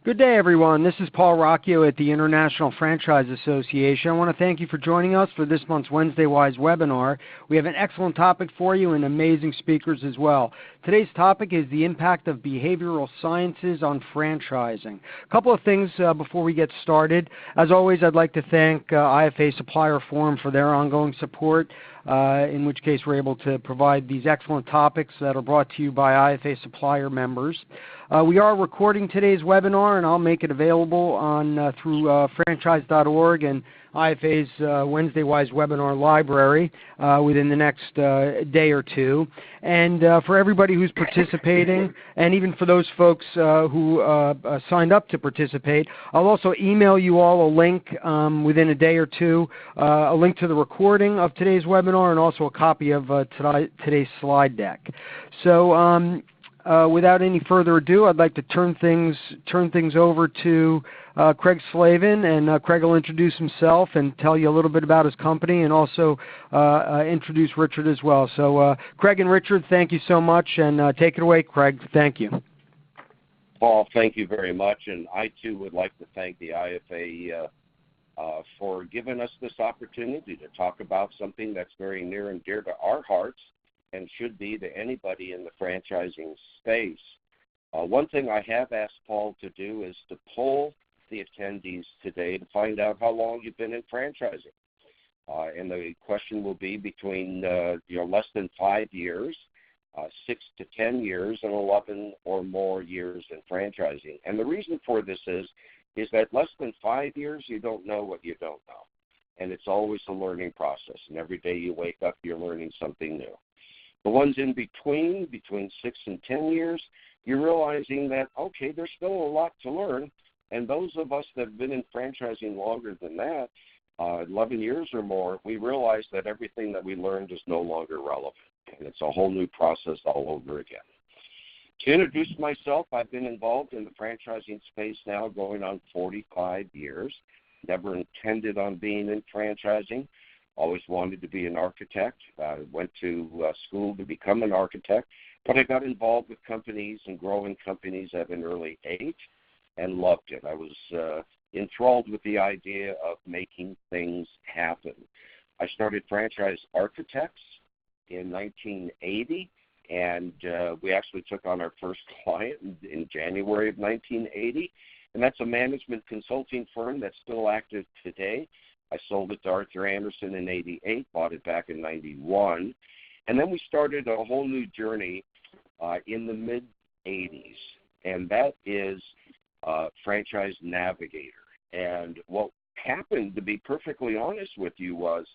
Good day, everyone. This is Paul Rocchio at the International Franchise Association. I want to thank you for joining us for this month's WednesdayWise webinar. We have an excellent topic for you and amazing speakers as well. Today's topic is the impact of behavioral sciences on franchising. A couple of things before we get started. As always, I'd like to thank IFA Supplier Forum for their ongoing support, in which case we're able to provide these excellent topics that are brought to you by IFA Supplier members. We are recording today's webinar, and I'll make it available on through franchise.org and IFA's WednesdayWise webinar library within the next day or two. And for everybody who's participating, and even for those folks who signed up to participate, I'll also email you all a link within a day or two, a link to the recording of today's webinar and also a copy of today's slide deck. So without any further ado, I'd like to turn things over to Craig Slavin, and Craig will introduce himself and tell you a little bit about his company, and also introduce Richard as well. So Craig and Richard, thank you so much, and take it away, Craig. Thank you. Paul, thank you very much, and I too would like to thank the IFA for giving us this opportunity to talk about something that's very near and dear to our hearts and should be to anybody in the franchising space. One thing I have asked Paul to do is to poll the attendees today to find out how long you've been in franchising. And the question will be between less than 5 years, 6 to 10 years, and 11 or more years in franchising. And the reason for this is that less than 5 years, you don't know what you don't know. And it's always a learning process. And every day you wake up, you're learning something new. The ones in between 6 and 10 years, you're realizing that, okay, there's still a lot to learn. And those of us that have been in franchising longer than that, 11 years or more, we realize that everything that we learned is no longer relevant. And it's a whole new process all over again. To introduce myself, I've been involved in the franchising space now going on 45 years. Never intended on being in franchising. Always wanted to be an architect. Went to school to become an architect, but I got involved with companies and growing companies at an early age and loved it. I was enthralled with the idea of making things happen. I started Franchise Architects in 1980, and we actually took on our first client in January of 1980, and that's a management consulting firm that's still active today. I sold it to Arthur Anderson in 88, bought it back in 91, and then we started a whole new journey in the mid-80s, and that is Franchise Navigator. And what happened, to be perfectly honest with you, was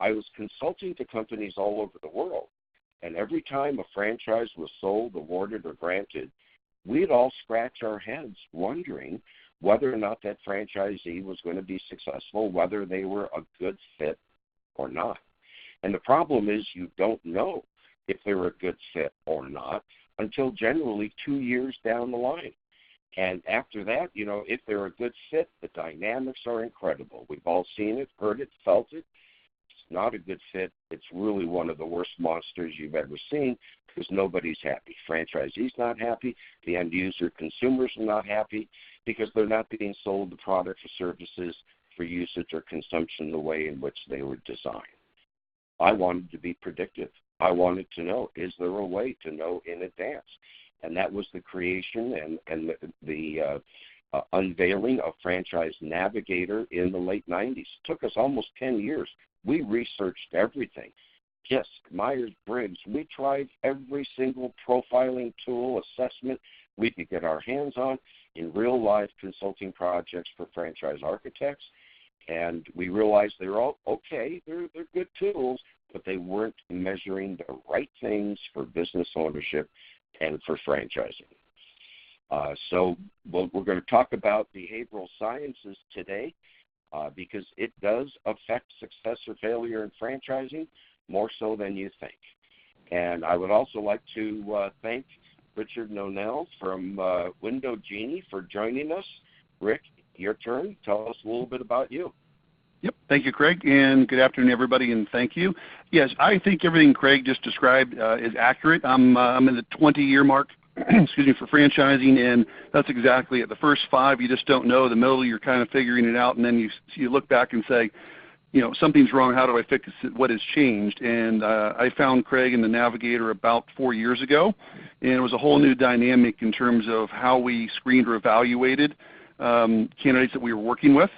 I was consulting to companies all over the world, and every time a franchise was sold, awarded, or granted, we'd all scratch our heads wondering whether or not that franchisee was going to be successful, whether they were a good fit or not. And the problem is you don't know if they're a good fit or not until generally 2 years down the line. And after that, if they're a good fit, the dynamics are incredible. We've all seen it, heard it, felt it. It's not a good fit. It's really one of the worst monsters you've ever seen because nobody's happy. Franchisee's not happy. The end user consumers are not happy because they're not being sold the products or services for usage or consumption the way in which they were designed. I wanted to be predictive. I wanted to know, is there a way to know in advance? And that was the creation and the unveiling of Franchise Navigator in the late 90s. It took us almost 10 years. We researched everything. Yes, Myers-Briggs. We tried every single profiling tool, assessment we could get our hands on in real-life consulting projects for franchise architects. And we realized they're all okay. They're good tools, but they weren't measuring the right things for business ownership and for franchising. So we're going to talk about behavioral sciences today because it does affect success or failure in franchising more so than you think. And I would also like to thank Richard Nonell from Window Genie for joining us. Rick, your turn. Tell us a little bit about you. Yep. Thank you, Craig, and good afternoon, everybody, and thank you. Yes, I think everything Craig just described is accurate. I'm in the 20-year mark excuse me, for franchising, and that's exactly it. The first 5 you just don't know. The middle you're kind of figuring it out, and then you look back and say, something's wrong. How do I fix it? What has changed? And I found Craig and the Navigator about 4 years ago, and it was a whole new dynamic in terms of how we screened or evaluated candidates that we were working with.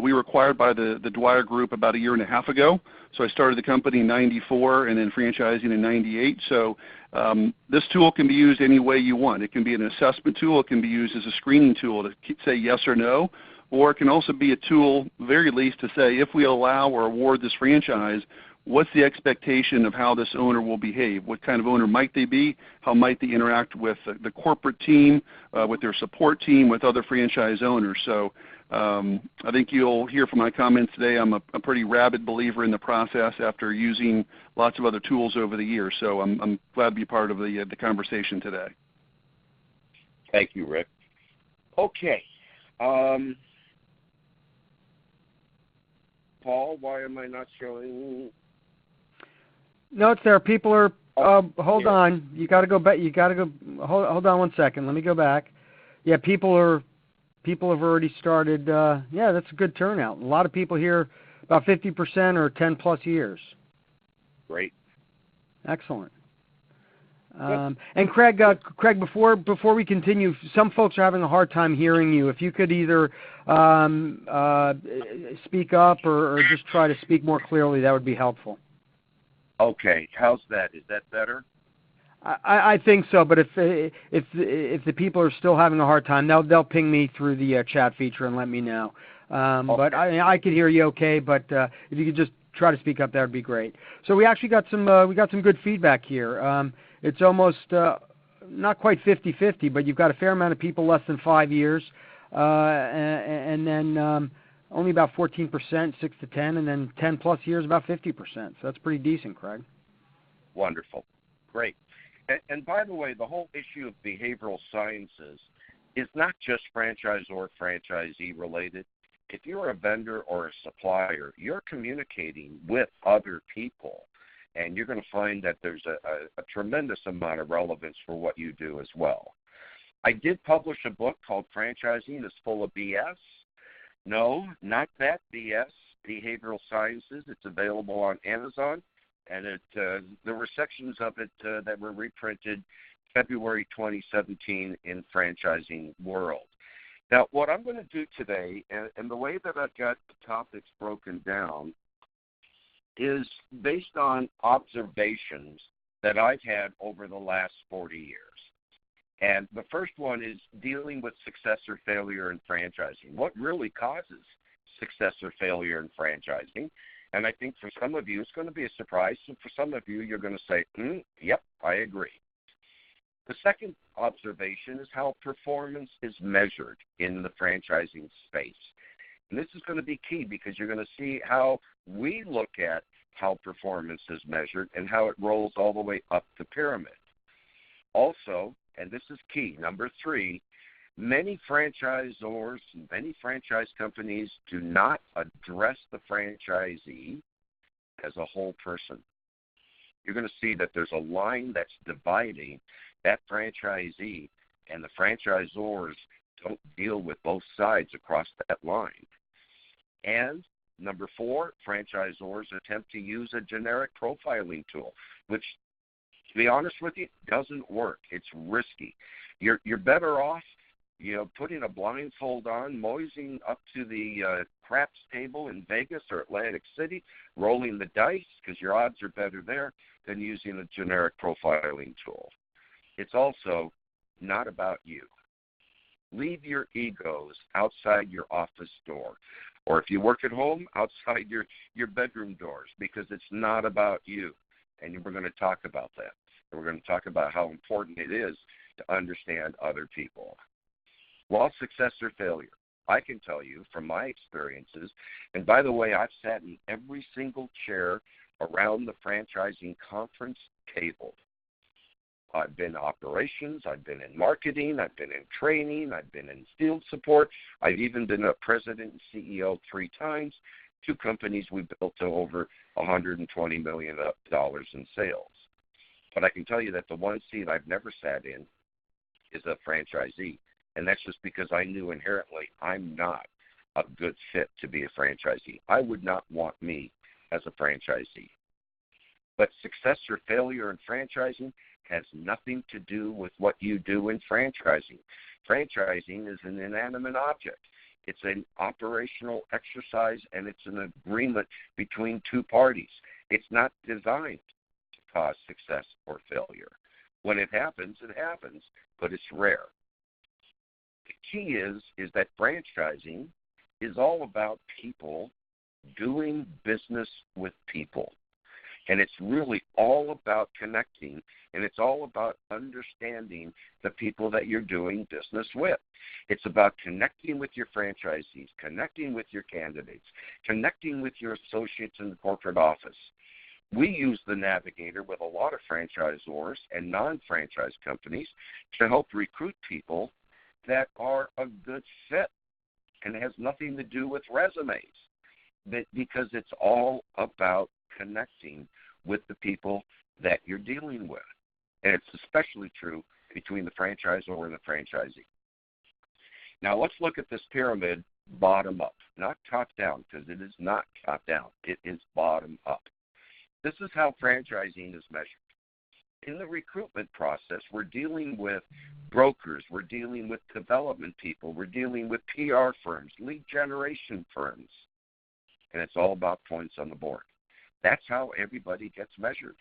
We were acquired by the Dwyer Group about a year and a half ago. So I started the company in '94 and then franchising in '98. So this tool can be used any way you want. It can be an assessment tool. It can be used as a screening tool to say yes or no. Or it can also be a tool, very least, to say if we allow or award this franchise, what's the expectation of how this owner will behave? What kind of owner might they be? How might they interact with the corporate team, with their support team, with other franchise owners? So I think you'll hear from my comments today. I'm a pretty rabid believer in the process after using lots of other tools over the years. So I'm glad to be part of the conversation today. Thank you, Rick. Okay. Paul, why am I not showing? No, it's there. People are. Hold on. You got to go back. You got to go. Hold on one second. Let me go back. Yeah, people have already started. Yeah, that's a good turnout. A lot of people here, about 50% or 10 plus years. Great. Excellent. And Craig, before we continue, some folks are having a hard time hearing you. If you could either speak up or just try to speak more clearly, that would be helpful. Okay, how's that? Is that better? I think so, but if the people are still having a hard time, they'll ping me through the chat feature and let me know. Okay. But I could hear you okay. But if you could just try to speak up, that would be great. So we actually got some good feedback here. It's almost not quite 50-50, but you've got a fair amount of people less than 5 years, and then only about 14%, 6 to 10, and then 10 plus years, about 50%. So that's pretty decent, Craig. Wonderful, great. And by the way, the whole issue of behavioral sciences is not just franchisor franchisee related. If you're a vendor or a supplier, you're communicating with other people, and you're going to find that there's a tremendous amount of relevance for what you do as well. I did publish a book called Franchising is Full of BS. No, not that BS, Behavioral Sciences. It's available on Amazon, and there were sections of it that were reprinted February 2017 in Franchising World. Now, what I'm going to do today, and the way that I've got the topics broken down, is based on observations that I've had over the last 40 years. And the first one is dealing with success or failure in franchising. What really causes success or failure in franchising? And I think for some of you, it's going to be a surprise. And for some of you, you're going to say, yep, I agree. The second observation is how performance is measured in the franchising space. And this is going to be key because you're going to see how we look at how performance is measured and how it rolls all the way up the pyramid. Also, and this is key, number 3, many franchisors, many franchise companies do not address the franchisee as a whole person. You're going to see that there's a line that's dividing that franchisee, and the franchisors don't deal with both sides across that line. And number 4, franchisors attempt to use a generic profiling tool, which, to be honest with you, doesn't work. It's risky. You're better off, putting a blindfold on, moseying up to the craps table in Vegas or Atlantic City, rolling the dice because your odds are better there than using a generic profiling tool. It's also not about you. Leave your egos outside your office door, or if you work at home, outside your bedroom doors, because it's not about you. And we're going to talk about that. And we're going to talk about how important it is to understand other people. Well, success or failure, I can tell you from my experiences, and by the way, I've sat in every single chair around the franchising conference table. I've been in operations, I've been in marketing, I've been in training, I've been in field support. I've even been a president and CEO 3 times, 2 companies we built to over $120 million in sales. But I can tell you that the one seat I've never sat in is a franchisee. And that's just because I knew inherently I'm not a good fit to be a franchisee. I would not want me as a franchisee. But success or failure in franchising has nothing to do with what you do in franchising. Franchising is an inanimate object. It's an operational exercise, and it's an agreement between two parties. It's not designed to cause success or failure. When it happens, but it's rare. The key is that franchising is all about people doing business with people. And it's really all about connecting, and it's all about understanding the people that you're doing business with. It's about connecting with your franchisees, connecting with your candidates, connecting with your associates in the corporate office. We use the Navigator with a lot of franchisors and non-franchise companies to help recruit people that are a good fit, and it has nothing to do with resumes, because it's all about connecting with the people that you're dealing with. And it's especially true between the franchisor and the franchisee. Now let's look at this pyramid bottom up, not top down, because it is not top down. It is bottom up. This is how franchising is measured. In the recruitment process, we're dealing with brokers, we're dealing with development people, we're dealing with PR firms, lead generation firms, and it's all about points on the board. That's how everybody gets measured.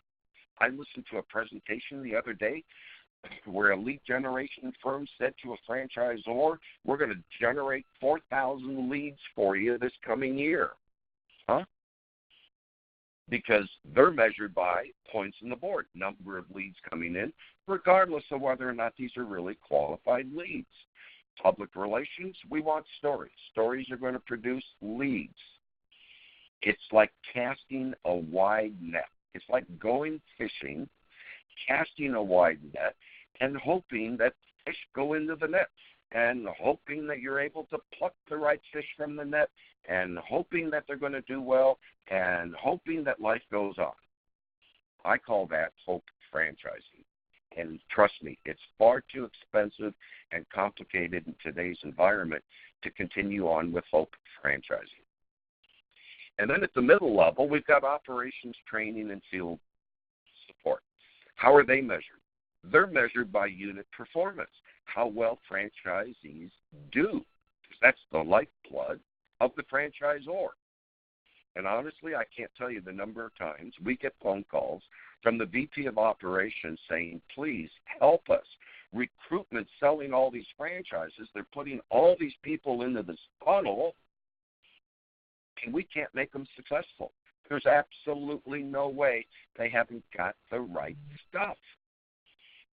I listened to a presentation the other day where a lead generation firm said to a franchisor, we're going to generate 4,000 leads for you this coming year. Huh? Because they're measured by points on the board, number of leads coming in, regardless of whether or not these are really qualified leads. Public relations, we want stories. Stories are going to produce leads. It's like casting a wide net. It's like going fishing, casting a wide net, and hoping that fish go into the net, and hoping that you're able to pluck the right fish from the net, and hoping that they're going to do well, and hoping that life goes on. I call that hope franchising. And trust me, it's far too expensive and complicated in today's environment to continue on with hope franchising. And then at the middle level, we've got operations, training, and field support. How are they measured? They're measured by unit performance, how well franchisees do, because that's the lifeblood of the franchisor. And honestly, I can't tell you the number of times we get phone calls from the VP of operations saying, please help us. Recruitment selling all these franchises, they're putting all these people into this funnel, and we can't make them successful. There's absolutely no way they haven't got the right stuff.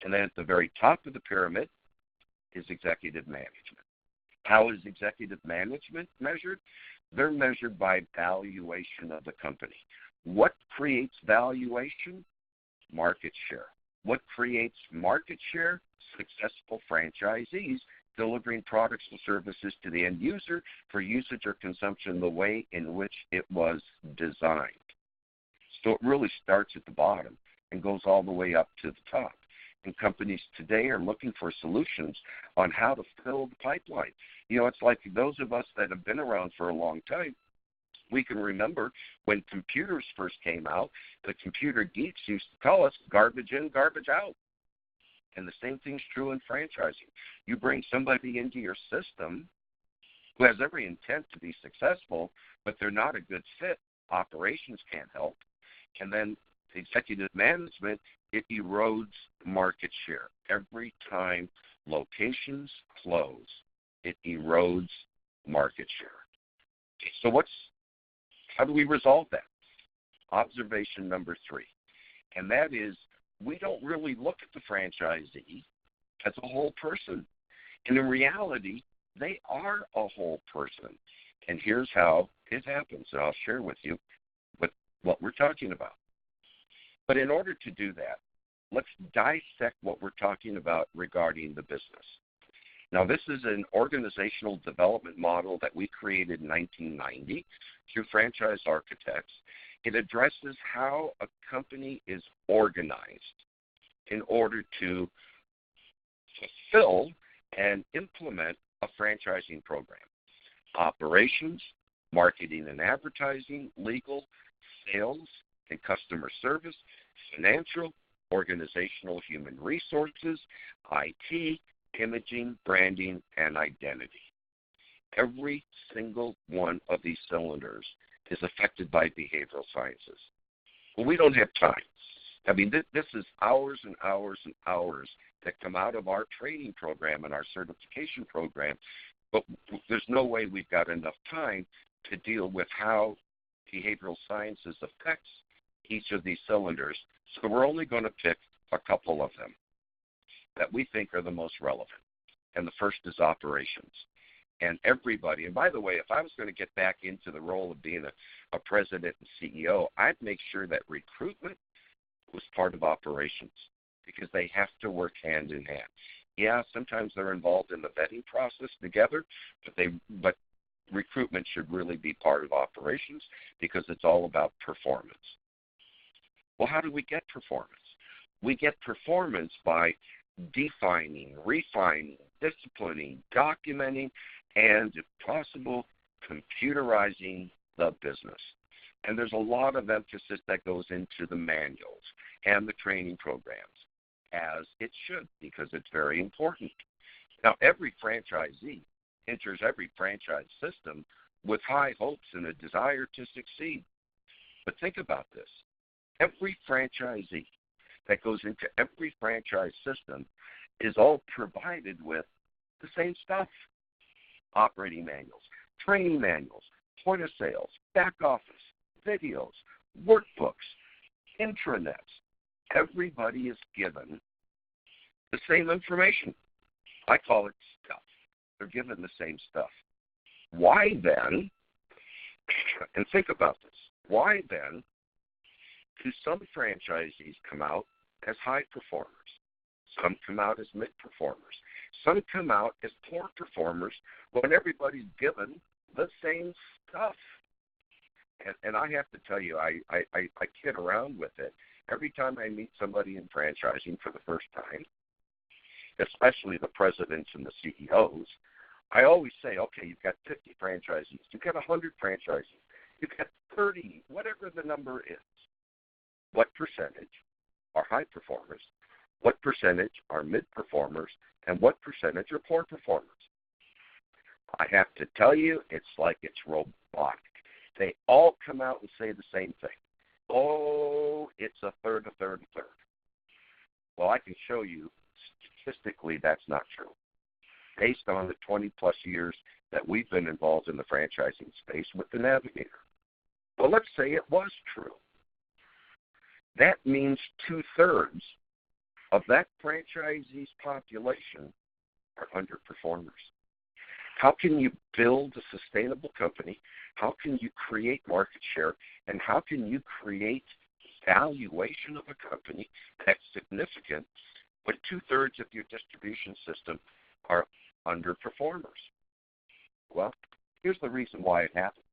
And then at the very top of the pyramid is executive management. How is executive management measured? They're measured by valuation of the company. What creates valuation? Market share. What creates market share? Successful franchisees delivering products and services to the end user for usage or consumption the way in which it was designed. So it really starts at the bottom and goes all the way up to the top. And companies today are looking for solutions on how to fill the pipeline. You know, it's like those of us that have been around for a long time, we can remember when computers first came out, the computer geeks used to tell us garbage in, garbage out. And the same thing's true in franchising. You bring somebody into your system who has every intent to be successful, but they're not a good fit. Operations can't help. And then executive management, it erodes market share. Every time locations close, it erodes market share. Okay, so how do we resolve that? Observation number 3, and that is we don't really look at the franchisee as a whole person. And in reality, they are a whole person. And here's how it happens, and I'll share with you what we're talking about. But in order to do that, let's dissect what we're talking about regarding the business. Now, this is an organizational development model that we created in 1990 through Franchise Architects. It addresses how a company is organized in order to fulfill and implement a franchising program. Operations, marketing and advertising, legal, sales and customer service, financial, organizational human resources, IT, imaging, branding, and identity. Every single one of these cylinders is affected by behavioral sciences. Well, we don't have time. I mean, this is hours and hours and hours that come out of our training program and our certification program, but there's no way we've got enough time to deal with how behavioral sciences affects each of these cylinders. So we're only going to pick a couple of them that we think are the most relevant. And the first is operations. And everybody, and by the way, if I was going to get back into the role of being a president and CEO, I'd make sure that recruitment was part of operations because they have to work hand in hand. Yeah, sometimes they're involved in the vetting process together, but recruitment should really be part of operations because it's all about performance. Well, how do we get performance? We get performance by defining, refining, disciplining, documenting, and, if possible, computerizing the business. And there's a lot of emphasis that goes into the manuals and the training programs, as it should, because it's very important. Now, every franchisee enters every franchise system with high hopes and a desire to succeed. But think about this. Every franchisee that goes into every franchise system is all provided with the same stuff. Operating manuals, training manuals, point of sales, back office, videos, workbooks, intranets. Everybody is given the same information. I call it stuff. They're given the same stuff. Why then, and think about this, why then do some franchisees come out as high performers? Some come out as mid-performers. Some come out as poor performers when everybody's given the same stuff. And I have to tell you, I kid around with it. Every time I meet somebody in franchising for the first time, especially the presidents and the CEOs, I always say, okay, you've got 50 franchisees, you've got 100 franchisees, you've got 30, whatever the number is. What percentage are high performers? What percentage are mid-performers? And what percentage are poor performers? I have to tell you, it's like it's robotic. They all come out and say the same thing. Oh, it's a third, a third, a third. Well, I can show you statistically that's not true. Based on the 20-plus years that we've been involved in the franchising space with the Navigator. Well, let's say it was true. That means two-thirds of that franchisee's population are underperformers. How can you build a sustainable company? How can you create market share? And how can you create valuation of a company that's significant when two-thirds of your distribution system are underperformers? Well, here's the reason why it happens.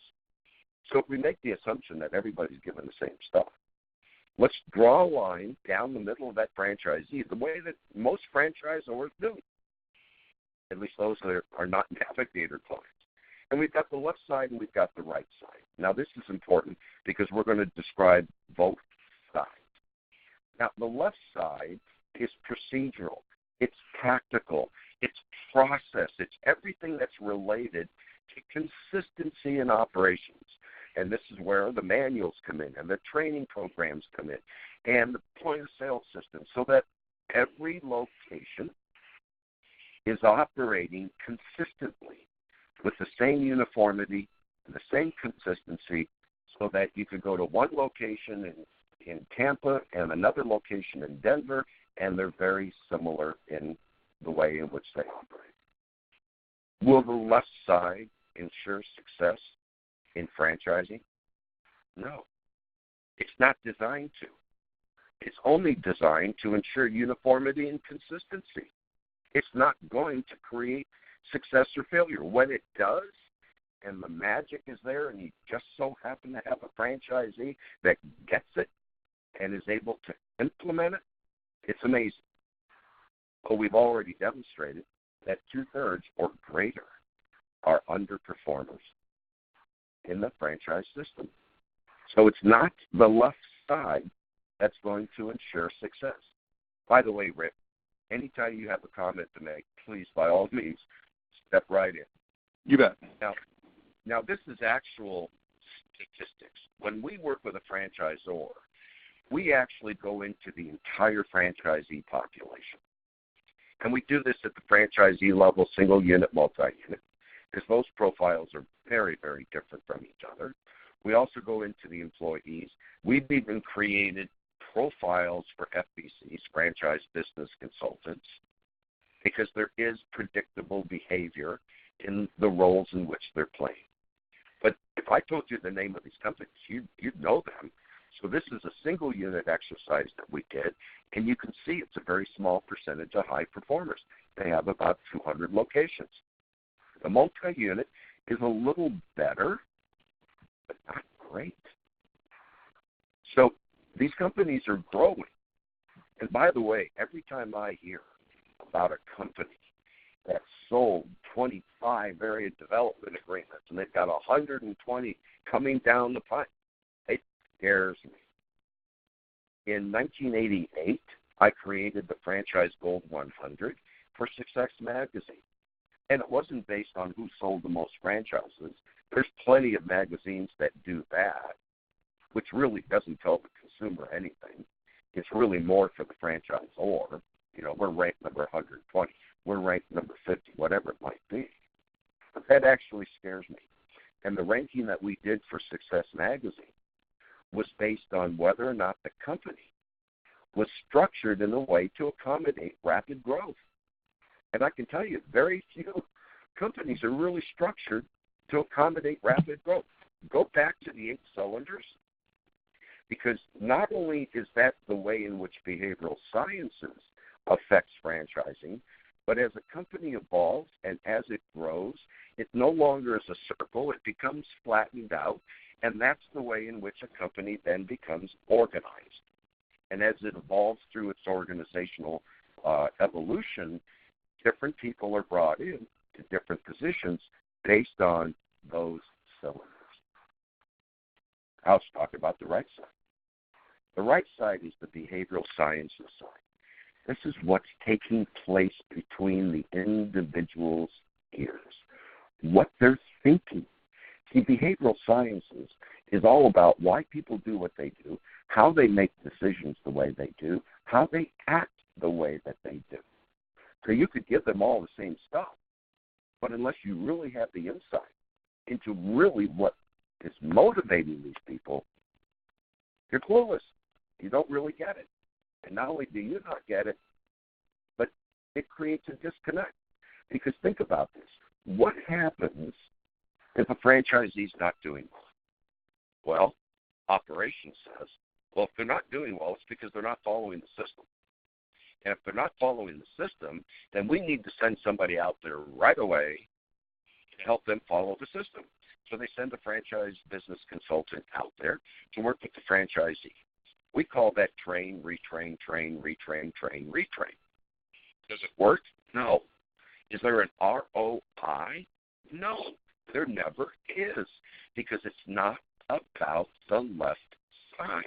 So if we make the assumption that everybody's given the same stuff, let's draw a line down the middle of that franchisee the way that most franchisors do, at least those that are not Navigator clients. And we've got the left side and we've got the right side. Now, this is important because we're going to describe both sides. Now, the left side is procedural. It's tactical. It's process. It's everything that's related to consistency in operations. And this is where the manuals come in and the training programs come in and the point-of-sale system so that every location is operating consistently with the same uniformity and the same consistency so that you could go to one location in Tampa and another location in Denver, and they're very similar in the way in which they operate. Will the left side ensure success in franchising? No. It's not designed to. It's only designed to ensure uniformity and consistency. It's not going to create success or failure. When it does, and the magic is there, and you just so happen to have a franchisee that gets it and is able to implement it, it's amazing. But we've already demonstrated that 2/3 or greater are underperformers in the franchise system. So it's not the left side that's going to ensure success. By the way, Rick, anytime you have a comment to make, please, by all means, step right in. You bet. Now this is actual statistics. When we work with a franchisor, we actually go into the entire franchisee population. And we do this at the franchisee level, single unit, multi-unit, because those profiles are very, very different from each other. We also go into the employees. We've even created profiles for FBCs, franchise business consultants, because there is predictable behavior in the roles in which they're playing. But if I told you the name of these companies, you'd know them. So this is a single unit exercise that we did, and you can see it's a very small percentage of high performers. They have about 200 locations. The multi-unit is a little better, but not great. So these companies are growing. And by the way, every time I hear about a company that sold 25 area development agreements and they've got 120 coming down the pipe, it scares me. In 1988, I created the Franchise Gold 100 for Success Magazine. And it wasn't based on who sold the most franchises. There's plenty of magazines that do that, which really doesn't tell the consumer anything. It's really more for the franchisor. You know, we're ranked number 120. We're ranked number 50, whatever it might be. But that actually scares me. And the ranking that we did for Success Magazine was based on whether or not the company was structured in a way to accommodate rapid growth. And I can tell you, very few companies are really structured to accommodate rapid growth. Go back to the 8 cylinders, because not only is that the way in which behavioral sciences affects franchising, but as a company evolves and as it grows, it no longer is a circle. It becomes flattened out, and that's the way in which a company then becomes organized. And as it evolves through its organizational evolution, different people are brought in to different positions based on those cylinders. Now let's talk about the right side. The right side is the behavioral sciences side. This is what's taking place between the individual's ears, what they're thinking. See, behavioral sciences is all about why people do what they do, how they make decisions the way they do, how they act the way that they do. So you could give them all the same stuff, but unless you really have the insight into really what is motivating these people, you're clueless. You don't really get it. And not only do you not get it, but it creates a disconnect. Because think about this. What happens if a franchisee's not doing well? Well, operations says, well, if they're not doing well, it's because they're not following the system. And if they're not following the system, then we need to send somebody out there right away to help them follow the system. So they send a franchise business consultant out there to work with the franchisee. We call that train, retrain, train, retrain, train, retrain. Does it work? No. Is there an ROI? No, there never is, because it's not about the left side.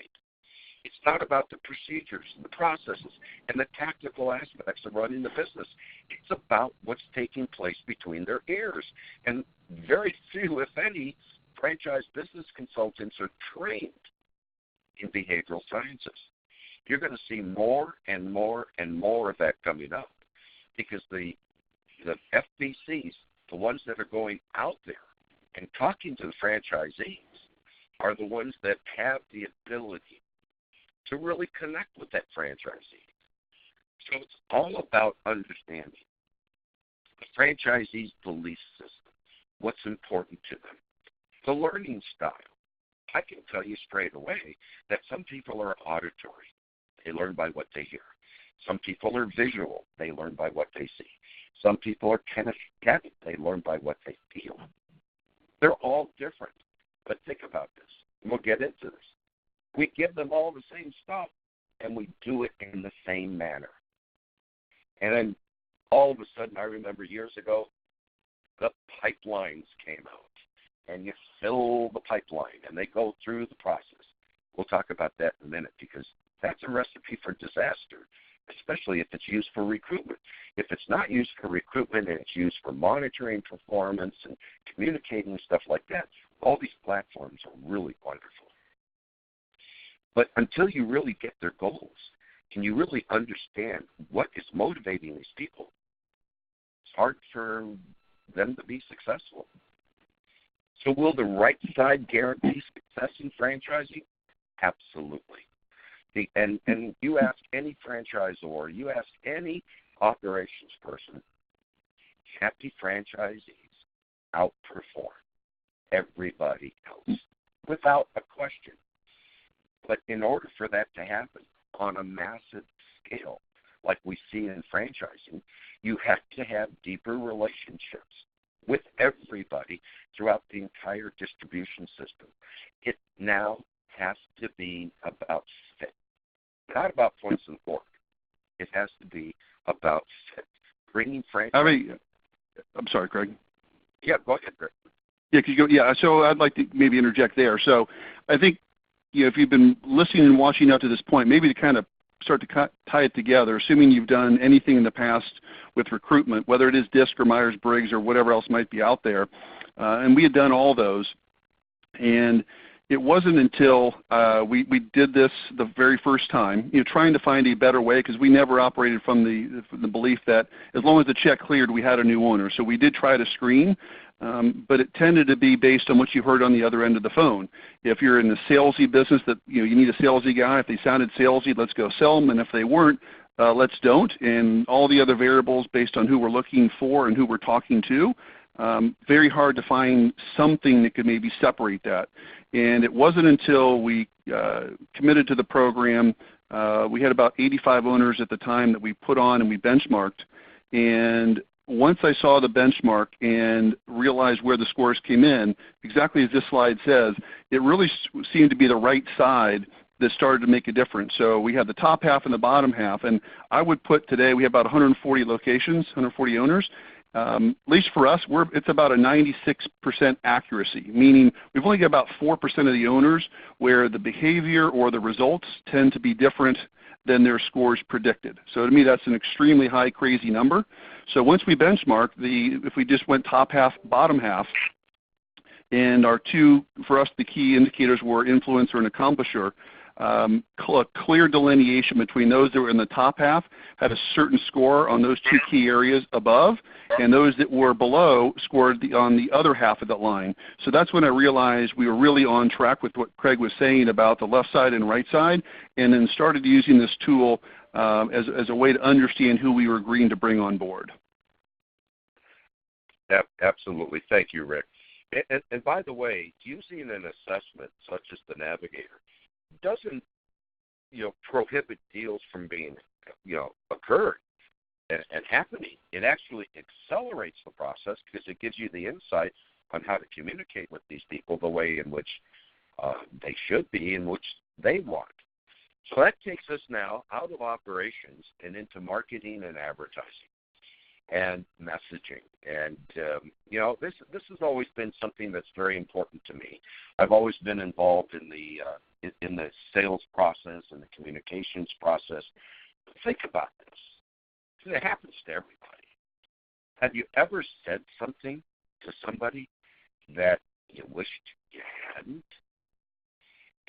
It's not about the procedures and the processes and the tactical aspects of running the business. It's about what's taking place between their ears. And very few, if any, franchise business consultants are trained in behavioral sciences. You're going to see more and more and more of that coming up, because the FBCs, the ones that are going out there and talking to the franchisees, are the ones that have the ability to really connect with that franchisee. So it's all about understanding the franchisee's belief system, what's important to them, the learning style. I can tell you straight away that some people are auditory. They learn by what they hear. Some people are visual. They learn by what they see. Some people are kinesthetic. They learn by what they feel. They're all different. But think about this. We'll get into this. We give them all the same stuff, and we do it in the same manner. And then all of a sudden, I remember years ago, the pipelines came out. And you fill the pipeline, and they go through the process. We'll talk about that in a minute because that's a recipe for disaster, especially if it's used for recruitment. If it's not used for recruitment and it's used for monitoring performance and communicating and stuff like that, all these platforms are really wonderful. But until you really get their goals, can you really understand what is motivating these people, it's hard for them to be successful. So will the right side guarantee success in franchising? Absolutely. And you ask any franchisor, you ask any operations person, happy franchisees outperform everybody else without a question. But in order for that to happen on a massive scale, like we see in franchising, you have to have deeper relationships with everybody throughout the entire distribution system. It now has to be about fit, not about points and fork. It has to be about fit. Bringing franchise. I'm sorry, Craig. Yeah, go ahead, Greg. Yeah, could you go? Yeah, so I'd like to maybe interject there. So I think if you've been listening and watching up to this point, maybe to kind of start to tie it together, assuming you've done anything in the past with recruitment, whether it is DISC or Myers-Briggs or whatever else might be out there, and we had done all those, and it wasn't until we did this the very first time, trying to find a better way, because we never operated from the belief that as long as the check cleared, we had a new owner. So we did try to screen, but it tended to be based on what you heard on the other end of the phone. If you're in the salesy business, that you need a salesy guy. If they sounded salesy, let's go sell them, and if they weren't, let's don't. And all the other variables based on who we're looking for and who we're talking to. Very hard to find something that could maybe separate that. And it wasn't until we committed to the program, we had about 85 owners at the time that we put on and we benchmarked. And once I saw the benchmark and realized where the scores came in, exactly as this slide says, it really seemed to be the right side that started to make a difference. So we had the top half and the bottom half. And I would put today we have about 140 locations, 140 owners. At least for us, it's about a 96% accuracy, meaning we've only got about 4% of the owners where the behavior or the results tend to be different than their scores predicted. So to me, that's an extremely high, crazy number. So once we benchmarked, if we just went top half, bottom half, and our two, for us, the key indicators were influencer and accomplisher, clear delineation between those that were in the top half had a certain score on those two key areas above, and those that were below scored on the other half of that line. So that's when I realized we were really on track with what Craig was saying about the left side and right side, and then started using this tool as a way to understand who we were agreeing to bring on board. Absolutely. Thank you, Rick. And by the way, using an assessment such as the Navigator doesn't, prohibit deals from being, occurring and happening. It actually accelerates the process because it gives you the insight on how to communicate with these people the way in which they should be, in which they want. So that takes us now out of operations and into marketing and advertising and messaging. And, this has always been something that's very important to me. I've always been involved in the sales process and the communications process. But think about this. It happens to everybody. Have you ever said something to somebody that you wished you hadn't?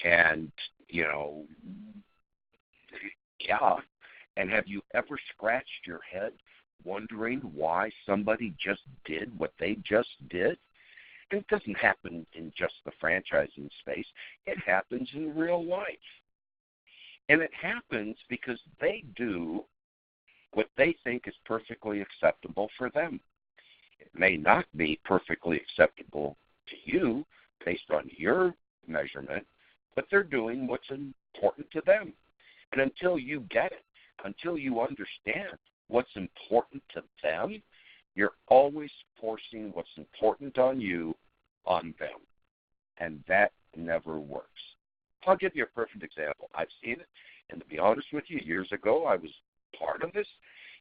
And, yeah. And have you ever scratched your head wondering why somebody just did what they just did? And it doesn't happen in just the franchising space. It happens in real life. And it happens because they do what they think is perfectly acceptable for them. It may not be perfectly acceptable to you based on your measurement, but they're doing what's important to them. And until you get it, until you understand what's important to them, you're always forcing what's important on you on them. And that never works. I'll give you a perfect example. I've seen it, and to be honest with you, years ago I was part of this,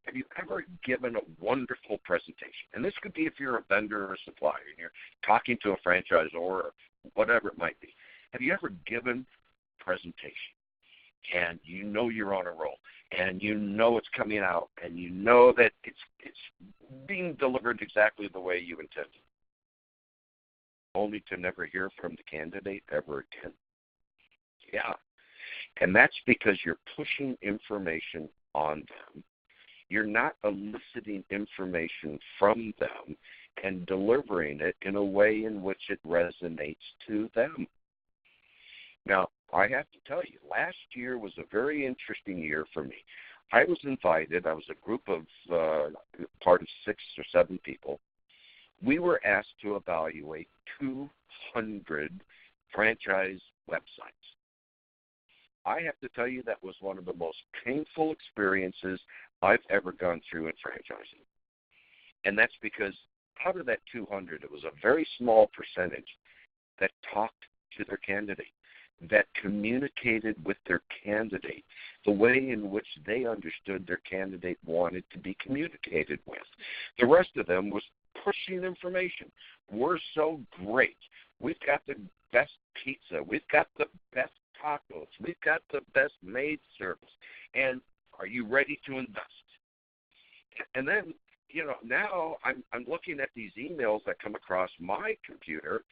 Have you ever given a wonderful presentation? And this could be if you're a vendor or a supplier and you're talking to a franchisor or whatever it might be. Have you ever given a presentation and you know you're on a roll and you know it's coming out and you know that it's being delivered exactly the way you intended, only to never hear from the candidate ever again? Yeah. And that's because you're pushing information on them. You're not eliciting information from them and delivering it in a way in which it resonates to them. Now, I have to tell you, last year was a very interesting year for me. I was invited. I was a group of part of 6 or 7 people. We were asked to evaluate 200 franchise websites. I have to tell you that was one of the most painful experiences I've ever gone through in franchising. And that's because out of that 200, it was a very small percentage that talked to their candidate, that communicated with their candidate the way in which they understood their candidate wanted to be communicated with. The rest of them was pushing information. We're so great. We've got the best pizza. We've got the best tacos. We've got the best maid service. And are you ready to invest? And then, now I'm looking at these emails that come across my computer.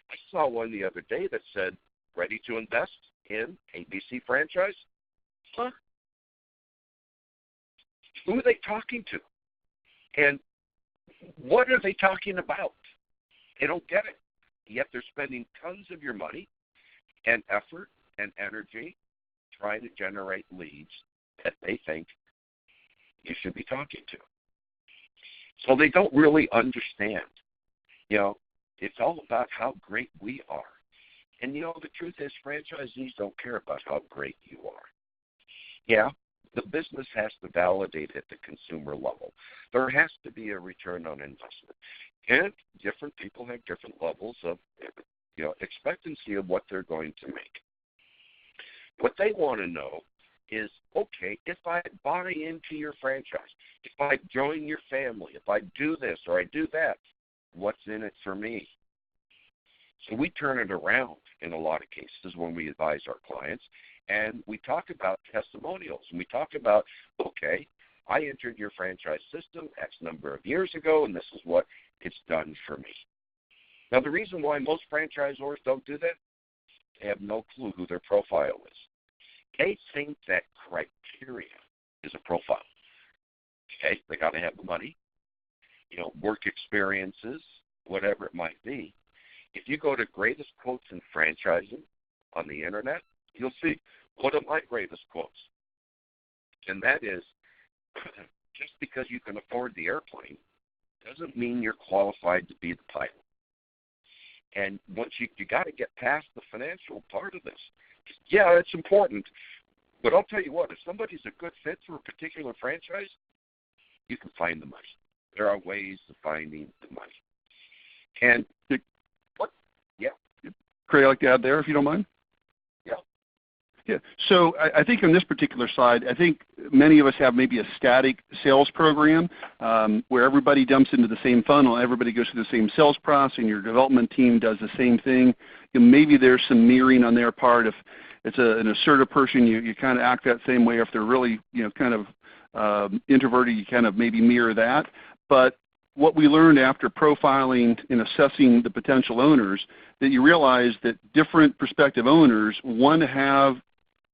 I saw one the other day that said, ready to invest in ABC franchise? Huh? Who are they talking to? And what are they talking about? They don't get it. Yet they're spending tons of your money and effort and energy trying to generate leads that they think you should be talking to. So they don't really understand. It's all about how great we are. And, the truth is franchisees don't care about how great you are. Yeah, the business has to validate at the consumer level. There has to be a return on investment. And different people have different levels of, expectancy of what they're going to make. What they want to know is, okay, if I buy into your franchise, if I join your family, if I do this or I do that, what's in it for me? So we turn it around in a lot of cases when we advise our clients, and we talk about testimonials, and we talk about, okay, I entered your franchise system X number of years ago, and this is what it's done for me. Now, the reason why most franchisors don't do that, they have no clue who their profile is. They think that criteria is a profile. Okay, they got to have the money, work experiences, whatever it might be. If you go to greatest quotes in franchising on the internet, you'll see one of my greatest quotes. And that is, just because you can afford the airplane doesn't mean you're qualified to be the pilot. And once you got to get past the financial part of this. Yeah, it's important. But I'll tell you what, if somebody's a good fit for a particular franchise, you can find the money. There are ways of finding the money. And what? Yeah. Craig, I'd like to add there, if you don't mind. Yeah. So I think on this particular side, I think many of us have maybe a static sales program where everybody dumps into the same funnel, everybody goes through the same sales process, and your development team does the same thing. Maybe there's some mirroring on their part. If it's an assertive person, you kind of act that same way. If they're really kind of introverted, you kind of maybe mirror that. But what we learned after profiling and assessing the potential owners, that you realize that different prospective owners want to have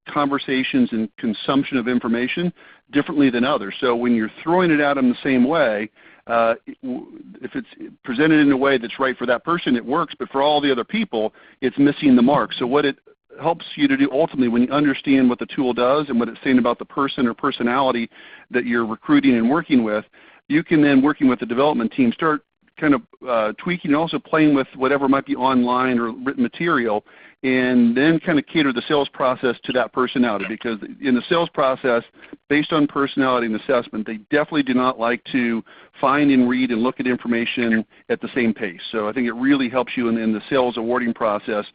conversations and consumption of information differently than others. So when you're throwing it at them the same way, if it's presented in a way that's right for that person, it works, but for all the other people, it's missing the mark. So what it helps you to do ultimately, when you understand what the tool does and what it's saying about the person or personality that you're recruiting and working with, you can then, working with the development team, start kind of tweaking and also playing with whatever might be online or written material, and then kind of cater the sales process to that personality. Because in the sales process, based on personality and assessment, they definitely do not like to find and read and look at information at the same pace. So I think it really helps you in the sales awarding process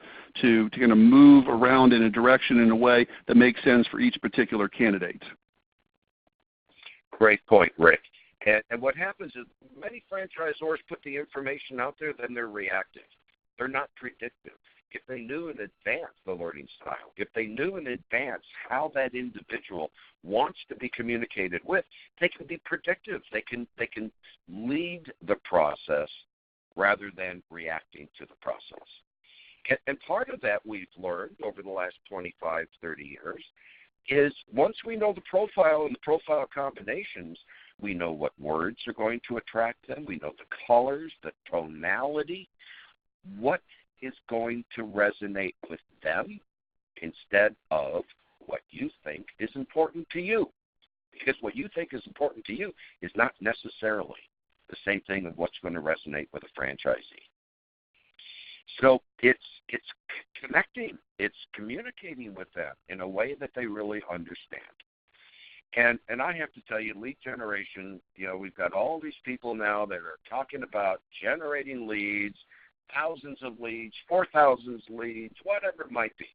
to kind of move around in a direction in a way that makes sense for each particular candidate. Great point, Rick. And what happens is many franchisors put the information out there, then they're reactive. They're not predictive. If they knew in advance the learning style, if they knew in advance how that individual wants to be communicated with, they can be predictive. They can lead the process rather than reacting to the process. And part of that we've learned over the last 25, 30 years is once we know the profile and the profile combinations, we know what words are going to attract them. We know the colors, the tonality, what is going to resonate with them instead of what you think is important to you. Because what you think is important to you is not necessarily the same thing as what's going to resonate with a franchisee. So it's connecting, it's communicating with them in a way that they really understand. And I have to tell you, lead generation, we've got all these people now that are talking about generating leads, thousands of leads, 4,000 leads, whatever it might be.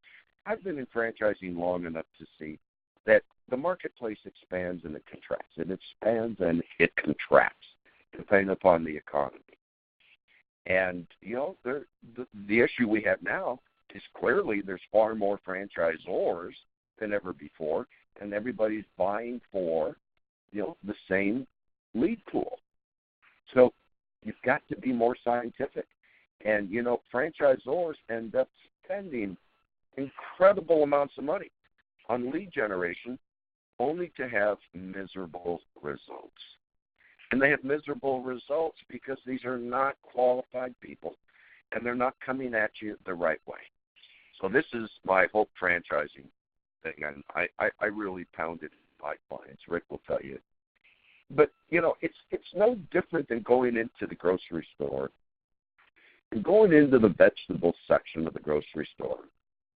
I've been in franchising long enough to see that the marketplace expands and it contracts. It expands and it contracts, depending upon the economy. And, the issue we have now is clearly there's far more franchisors than ever before, and everybody's vying for, the same lead pool. So you've got to be more scientific. And, franchisors end up spending incredible amounts of money on lead generation only to have miserable results. And they have miserable results because these are not qualified people, and they're not coming at you the right way. So this is my hope franchising thing, and I really pound it in my clients. Rick will tell you. But, it's no different than going into the grocery store and going into the vegetable section of the grocery store.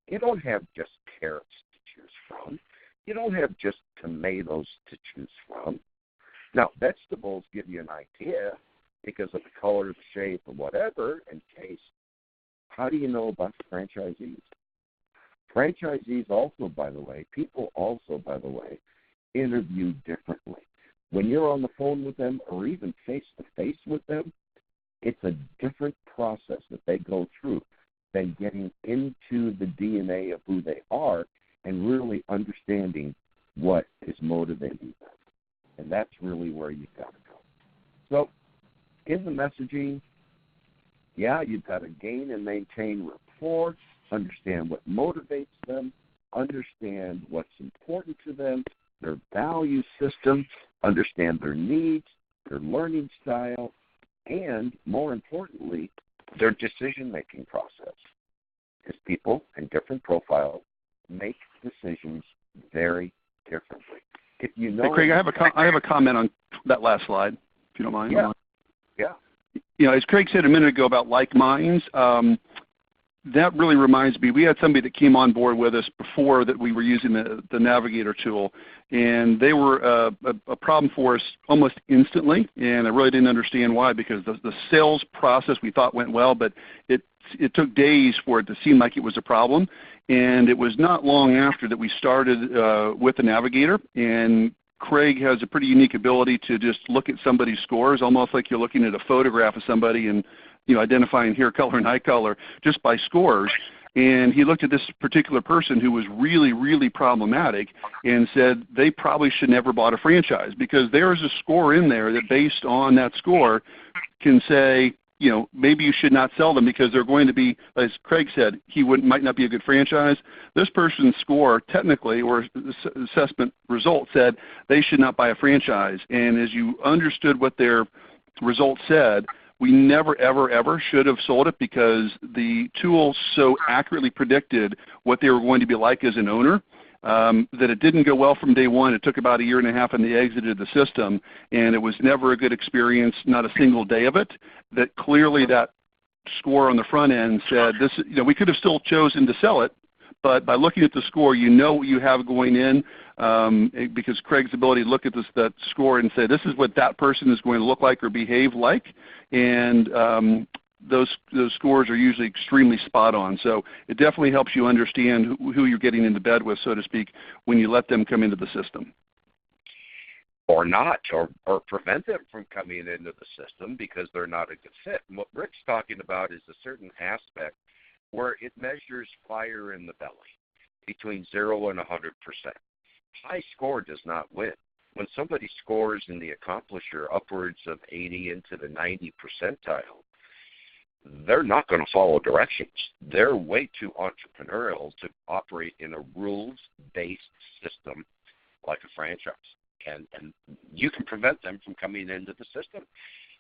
You don't have just carrots to choose from. You don't have just tomatoes to choose from. Now, vegetables give you an idea because of the color, the shape, or whatever, and taste. How do you know about the franchisees? Franchisees also, by the way, interview differently. When you're on the phone with them or even face-to-face with them, it's a different process that they go through than getting into the DNA of who they are and really understanding what is motivating them. And that's really where you've got to go. So in the messaging, you've got to gain and maintain rapport, understand what motivates them, understand what's important to them, their value system, understand their needs, their learning style, and more importantly, their decision-making process. Because people in different profiles make decisions very differently. If you know, hey, Craig, I have a comment on that last slide, if you don't mind. Yeah. As Craig said a minute ago about like minds, that really reminds me, we had somebody that came on board with us before that we were using the Navigator tool, and they were a problem for us almost instantly, and I really didn't understand why, because the sales process we thought went well, but it took days for it to seem like it was a problem. And it was not long after that we started with the Navigator, and Craig has a pretty unique ability to just look at somebody's scores, almost like you're looking at a photograph of somebody and identifying hair color and eye color just by scores. And he looked at this particular person who was really, really problematic and said they probably should never bought a franchise, because there is a score in there that based on that score can say, maybe you should not sell them because they're going to be, as Craig said, might not be a good franchise. This person's score technically, or assessment result, said they should not buy a franchise. And as you understood what their results said, we never, ever, ever should have sold it, because the tool so accurately predicted what they were going to be like as an owner that it didn't go well from day one. It took about a year and a half, and they exited the system, and it was never a good experience, not a single day of it. That clearly that score on the front end said this. We could have still chosen to sell it, but by looking at the score, what you have going in, because Craig's ability to look at that score and say this is what that person is going to look like or behave like, and those scores are usually extremely spot on. So it definitely helps you understand who you're getting into bed with, so to speak, when you let them come into the system. or not, or prevent them from coming into the system because they're not a good fit. And what Rick's talking about is a certain aspect where it measures fire in the belly between 0 and 100%. High score does not win. When somebody scores in the accomplisher upwards of 80 into the 90 percentile, they're not going to follow directions. They're way too entrepreneurial to operate in a rules-based system like a franchise. And you can prevent them from coming into the system.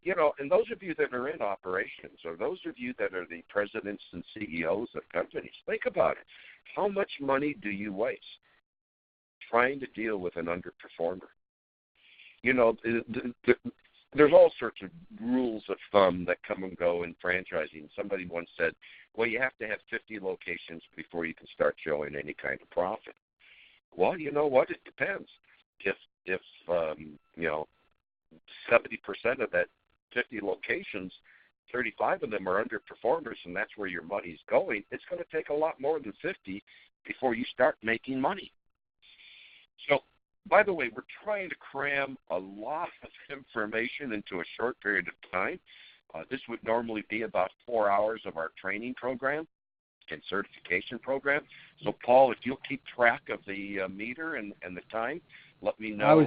You know, and those of you that are in operations, or those of you that are the presidents and CEOs of companies, think about it. How much money do you waste trying to deal with an underperformer? You know, there's all sorts of rules of thumb that come and go in franchising. Somebody once said, well, you have to have 50 locations before you can start showing any kind of profit. Well, you know what? It depends. If you know, 70% of that 50 locations, 35 of them are underperformers, and that's where your money's going, it's going to take a lot more than 50 before you start making money. So, by the way, we're trying to cram a lot of information into a short period of time. This would normally be about 4 hours of our training program and certification program. So, Paul, if you'll keep track of the meter and the time, let me know.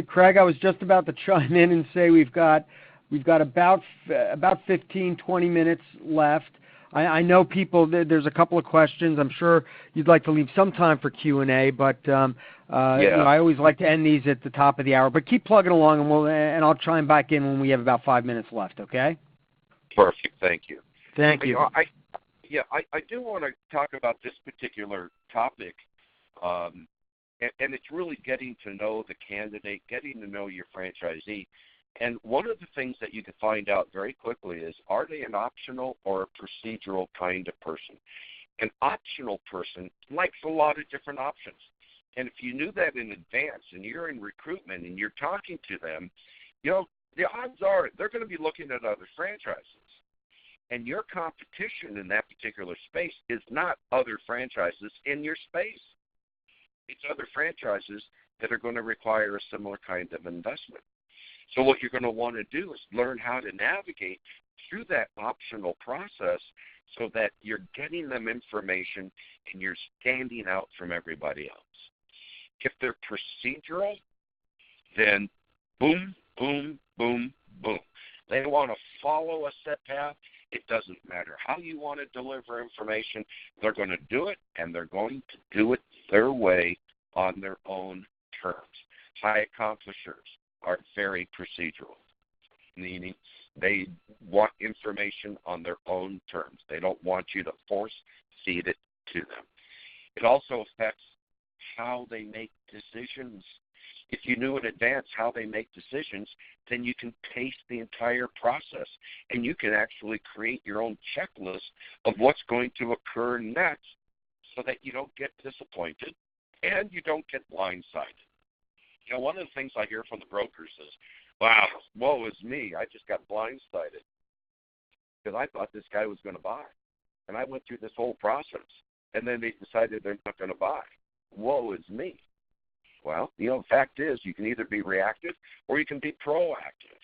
Craig, I was just about to chime in and say we've got about 15, 20 minutes left. I know people, there's a couple of questions. I'm sure you'd like to leave some time for Q&A, but you know, I always like to end these at the top of the hour. But keep plugging along, and I'll chime back in when we have about 5 minutes left, okay? Perfect. Thank you. Thank you. I do want to talk about this particular topic, and it's really getting to know the candidate, getting to know your franchisee. And one of the things that you can find out very quickly is, are they an optional or a procedural kind of person? An optional person likes a lot of different options. And if you knew that in advance and you're in recruitment and you're talking to them, you know, the odds are they're going to be looking at other franchises. And your competition in that particular space is not other franchises in your space. It's other franchises that are going to require a similar kind of investment. So what you're going to want to do is learn how to navigate through that optional process so that you're getting them information and you're standing out from everybody else. If they're procedural, then boom, boom, boom, boom. They want to follow a set path. It doesn't matter how you want to deliver information. They're going to do it, and they're going to do it their way on their own terms. High accomplishers are very procedural, meaning they want information on their own terms. They don't want you to force feed it to them. It also affects how they make decisions. If you knew in advance how they make decisions, then you can pace the entire process, and you can actually create your own checklist of what's going to occur next so that you don't get disappointed and you don't get blindsided. You know, one of the things I hear from the brokers is, wow, woe is me. I just got blindsided because I thought this guy was going to buy. And I went through this whole process, and then they decided they're not going to buy. Woe is me. Well, you know, the fact is you can either be reactive or you can be proactive.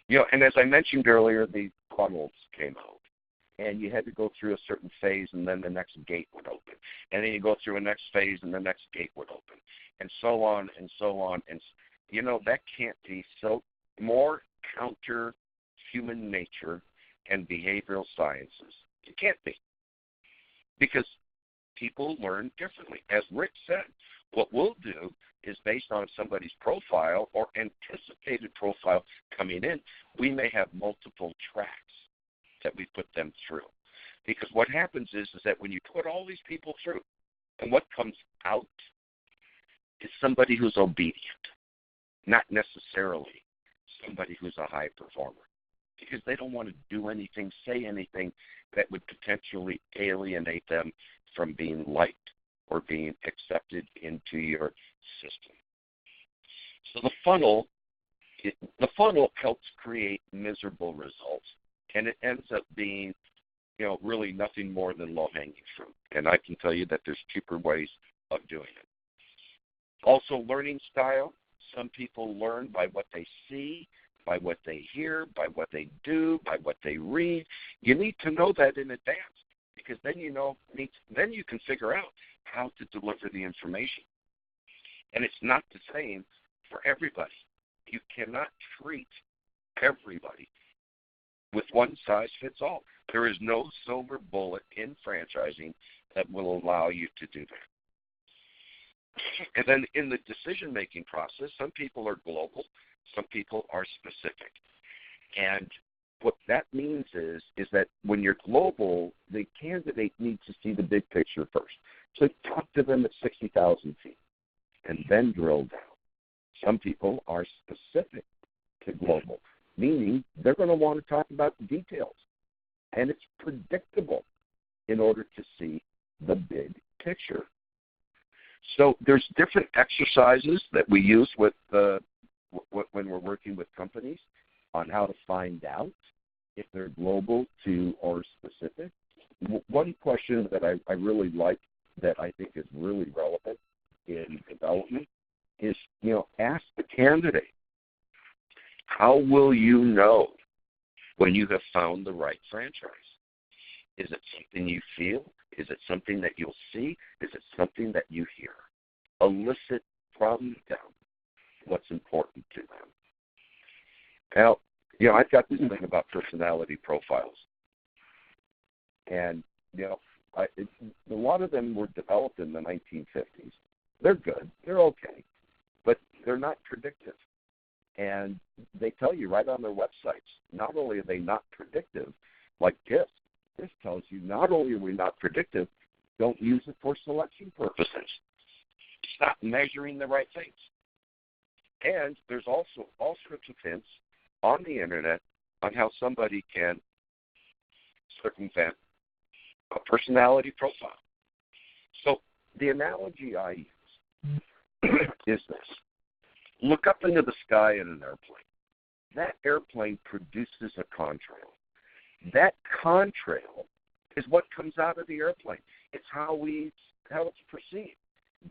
You know, and as I mentioned earlier, the funnels came out. And you had to go through a certain phase, and then the next gate would open. And then you go through a next phase, and the next gate would open. And so on and so on. And, you know, that can't be so more counter human nature and behavioral sciences. It can't be. Because people learn differently. As Rick said, what we'll do is based on somebody's profile or anticipated profile coming in, we may have multiple tracks that we put them through. Because what happens is that when you put all these people through, and what comes out is somebody who's obedient, not necessarily somebody who's a high performer. Because they don't want to do anything, say anything that would potentially alienate them from being liked or being accepted into your system. So the funnel helps create miserable results. And it ends up being, you know, really nothing more than low-hanging fruit. And I can tell you that there's cheaper ways of doing it. Also, learning style. Some people learn by what they see, by what they hear, by what they do, by what they read. You need to know that in advance, because then then you can figure out how to deliver the information. And it's not the same for everybody. You cannot treat everybody with one size fits all. There is no silver bullet in franchising that will allow you to do that. And then in the decision-making process, some people are global, some people are specific. And what that means is that when you're global, the candidate needs to see the big picture first. So talk to them at 60,000 feet and then drill down. Some people are specific to global, meaning they're going to want to talk about the details. And it's predictable in order to see the big picture. So there's different exercises that we use with when we're working with companies on how to find out if they're global to or specific. One question that I really like that I think is really relevant in development is, ask the candidate, how will you know when you have found the right franchise? Is it something you feel? Is it something that you'll see? Is it something that you hear? Elicit from them what's important to them. Now, I've got this thing about personality profiles. And, a lot of them were developed in the 1950s. They're good. They're okay. But they're not predictive. And they tell you right on their websites, not only are they not predictive, like this tells you not only are we not predictive, don't use it for selection purposes. Stop measuring the right things. And there's also all sorts of hints on the internet on how somebody can circumvent a personality profile. So the analogy I use is this. Look up into the sky in an airplane. That airplane produces a contrail. That contrail is what comes out of the airplane. It's how it's perceived.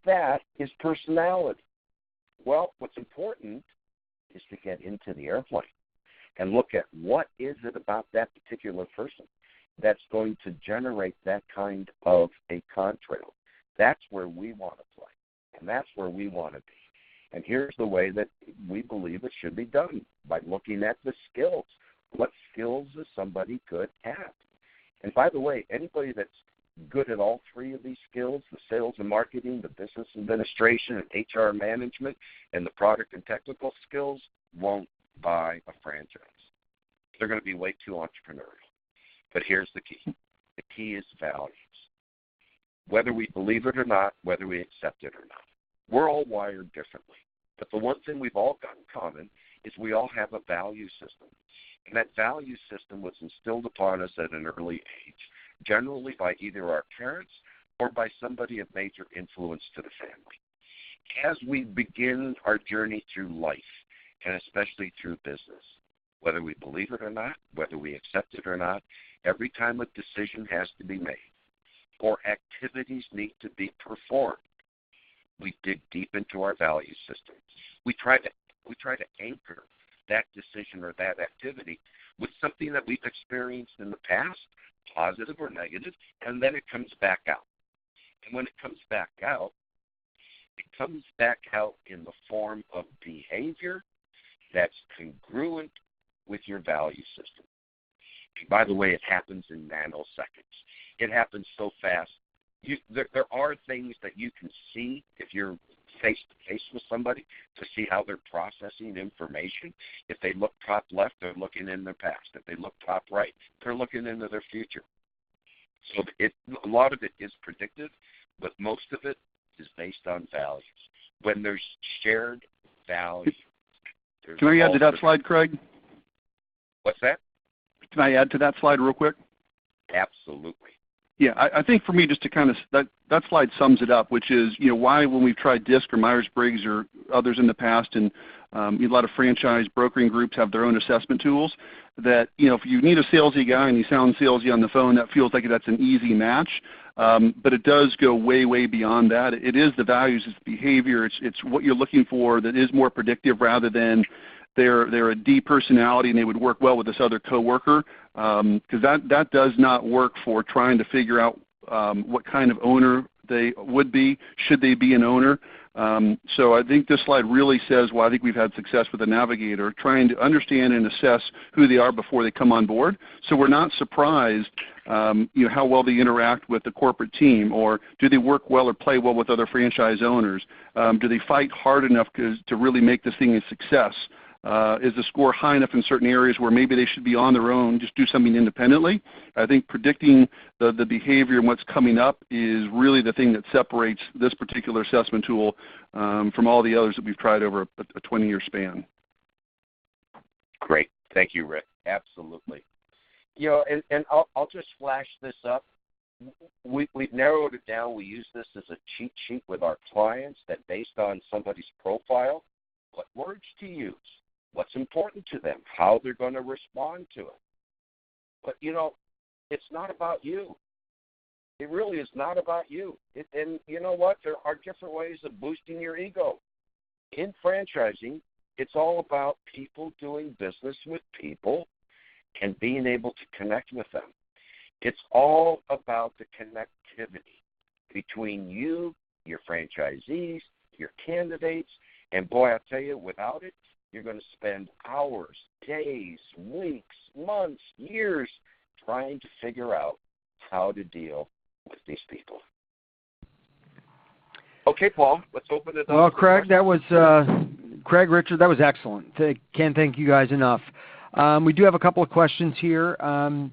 That is personality. Well, what's important is to get into the airplane and look at what is it about that particular person that's going to generate that kind of a contrail. That's where we want to play, and that's where we want to be. And here's the way that we believe it should be done, by looking at the skills. What skills is somebody good at? And by the way, anybody that's good at all three of these skills, the sales and marketing, the business administration, and HR management, and the product and technical skills, won't buy a franchise. They're going to be way too entrepreneurial. But here's the key. The key is values. Whether we believe it or not, whether we accept it or not. We're all wired differently. But the one thing we've all got in common is we all have a value system. And that value system was instilled upon us at an early age, generally by either our parents or by somebody of major influence to the family. As we begin our journey through life, and especially through business, whether we believe it or not, whether we accept it or not, every time a decision has to be made or activities need to be performed, we dig deep into our value system. We try to anchor that decision or that activity with something that we've experienced in the past, positive or negative, and then it comes back out. And when it comes back out in the form of behavior that's congruent with your value system. And by the way, it happens in nanoseconds. It happens so fast. There are things that you can see if you're face-to-face with somebody to see how they're processing information. If they look top left, they're looking in their past. If they look top right, they're looking into their future. So a lot of it is predictive, but most of it is based on values. When there's shared value. Can I add to that slide, Craig? What's that? Can I add to that slide real quick? Absolutely. Yeah, I think for me, just to kind of that slide sums it up, which is why when we've tried DISC or Myers-Briggs or others in the past, and a lot of franchise brokering groups have their own assessment tools. That if you need a salesy guy and you sound salesy on the phone, that feels like that's an easy match. But it does go way, way beyond that. It is the values, it's the behavior, it's what you're looking for that is more predictive rather than they're a D personality and they would work well with this other coworker, because that does not work for trying to figure out what kind of owner they would be, should they be an owner. So I think this slide really says why I think we've had success with the Navigator, trying to understand and assess who they are before they come on board. So we're not surprised how well they interact with the corporate team, or do they work well or play well with other franchise owners? Do they fight hard enough to really make this thing a success? Is the score high enough in certain areas where maybe they should be on their own, just do something independently? I think predicting the behavior and what's coming up is really the thing that separates this particular assessment tool from all the others that we've tried over a 20-year span. Great. Thank you, Rick. Absolutely. And I'll just flash this up. We've narrowed it down. We use this as a cheat sheet with our clients that based on somebody's profile, what words to use, what's important to them, how they're going to respond to it. But, it's not about you. It really is not about you. And you know what? There are different ways of boosting your ego. In franchising, it's all about people doing business with people and being able to connect with them. It's all about the connectivity between you, your franchisees, your candidates, and boy, I'll tell you, without it, you're going to spend hours, days, weeks, months, years trying to figure out how to deal with these people. Okay, Paul, let's open it up. Well, Craig, Craig, Richard, that was excellent. Can't thank you guys enough. We do have a couple of questions here. Can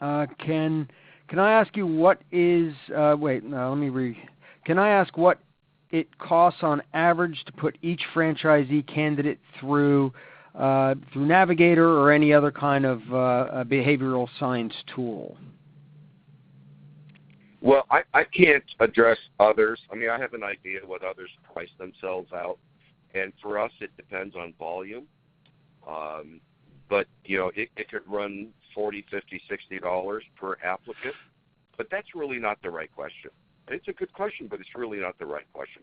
I ask you what is? Can I ask what it costs on average to put each franchisee candidate through Navigator or any other kind of behavioral science tool? Well, I can't address others. I mean, I have an idea what others price themselves out, and for us, it depends on volume. But it could run $40, $50, $60 per applicant, but that's really not the right question. It's a good question, but it's really not the right question.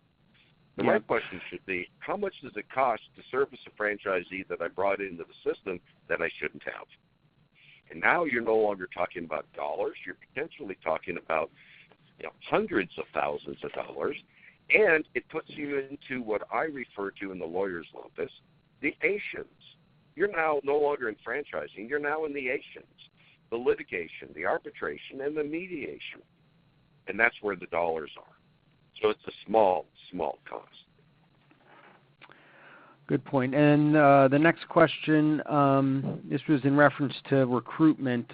The right question should be, how much does it cost to service a franchisee that I brought into the system that I shouldn't have? And now you're no longer talking about dollars. You're potentially talking about hundreds of thousands of dollars. And it puts you into what I refer to in the lawyer's office, the Asians. You're now no longer in franchising. You're now in the Asians, the litigation, the arbitration, and the mediation. And that's where the dollars are. So it's a small, small cost. Good point. And the next question, this was in reference to recruitment.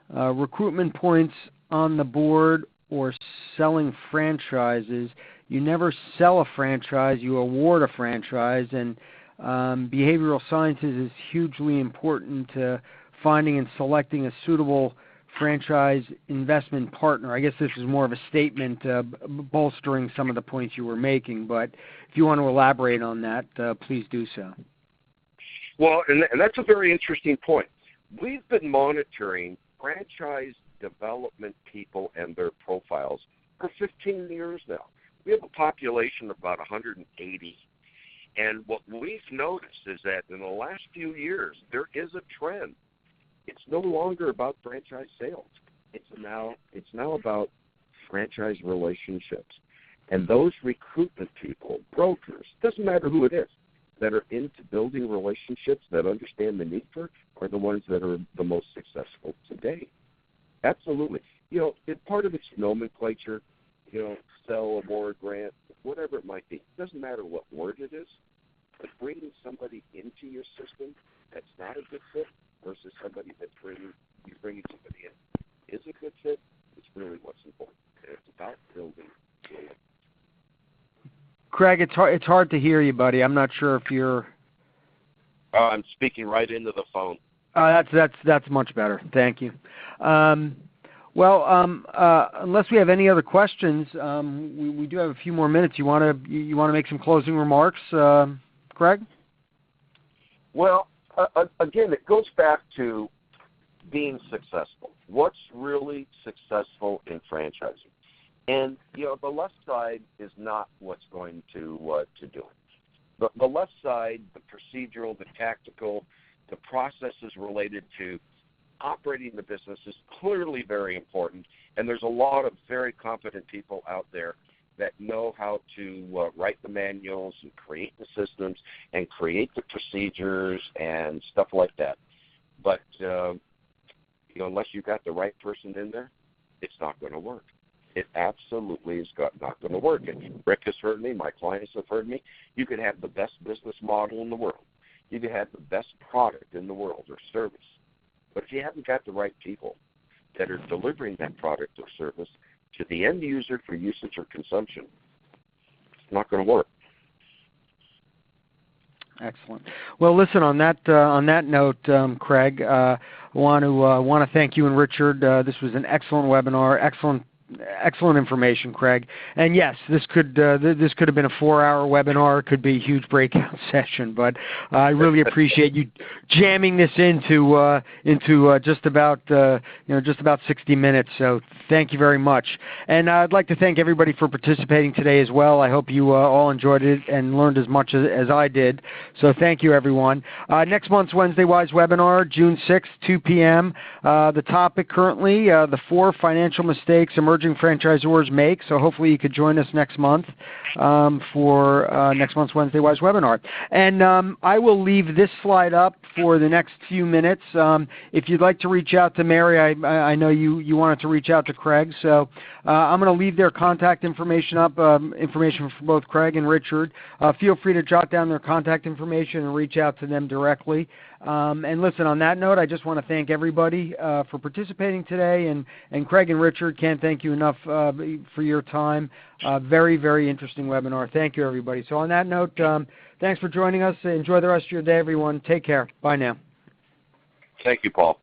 Recruitment points on the board or selling franchises. You never sell a franchise, you award a franchise, and behavioral sciences is hugely important to finding and selecting a suitable franchise investment partner. I guess this is more of a statement bolstering some of the points you were making, but if you want to elaborate on that, please do so. Well, and that's a very interesting point. We've been monitoring franchise development people and their profiles for 15 years now. We have a population of about 180. And what we've noticed is that in the last few years, there is a trend. It's no longer about franchise sales. It's now about franchise relationships. And those recruitment people, brokers, doesn't matter who it is, that are into building relationships, that understand the need for, are the ones that are the most successful today. Absolutely. Part of it's nomenclature, sell, award, grant, whatever it might be. It doesn't matter what word it is, but bringing somebody into your system that's not a good fit versus somebody that's bringing somebody in is a good fit, it's really what's important. And it's about building relationships. Craig, it's hard to hear you, buddy. I'm not sure if you're... I'm speaking right into the phone. That's much better. Thank you. Well, unless we have any other questions, we do have a few more minutes. You want to make some closing remarks, Craig? Well, again, it goes back to being successful. What's really successful in franchising? And the left side is not what's going to do it. The left side, the procedural, the tactical, the processes related to operating the business is clearly very important, and there's a lot of very competent people out there that know how to write the manuals and create the systems and create the procedures and stuff like that. But unless you've got the right person in there, it's not going to work. It absolutely is not going to work. And Rick has heard me. My clients have heard me. You could have the best business model in the world. You could have the best product in the world or service. But if you haven't got the right people that are delivering that product or service to the end user for usage or consumption, it's not going to work. Excellent. Well, listen, on that note, Craig, I want to thank you and Richard. This was an excellent webinar. Excellent information, Craig. And yes, this could have been a 4-hour webinar. It could be a huge breakout session. But I really appreciate you jamming this into just about 60 minutes. So thank you very much. And I'd like to thank everybody for participating today as well. I hope you all enjoyed it and learned as much as I did. So thank you, everyone. Next month's WednesdayWise webinar, June 6th, 2 p.m. The topic currently, the 4 financial mistakes emerging franchisors make. So hopefully you could join us next month for next month's WednesdayWise webinar. And I will leave this slide up for the next few minutes. If you'd like to reach out to Mary, I know you wanted to reach out to Craig. So I'm going to leave their contact information up, information for both Craig and Richard. Feel free to jot down their contact information and reach out to them directly. And listen, on that note, I just want to thank everybody for participating today. And Craig and Richard, can't thank you enough for your time. Very, very interesting webinar. Thank you, everybody. So on that note, thanks for joining us. Enjoy the rest of your day, everyone. Take care. Bye now. Thank you, Paul.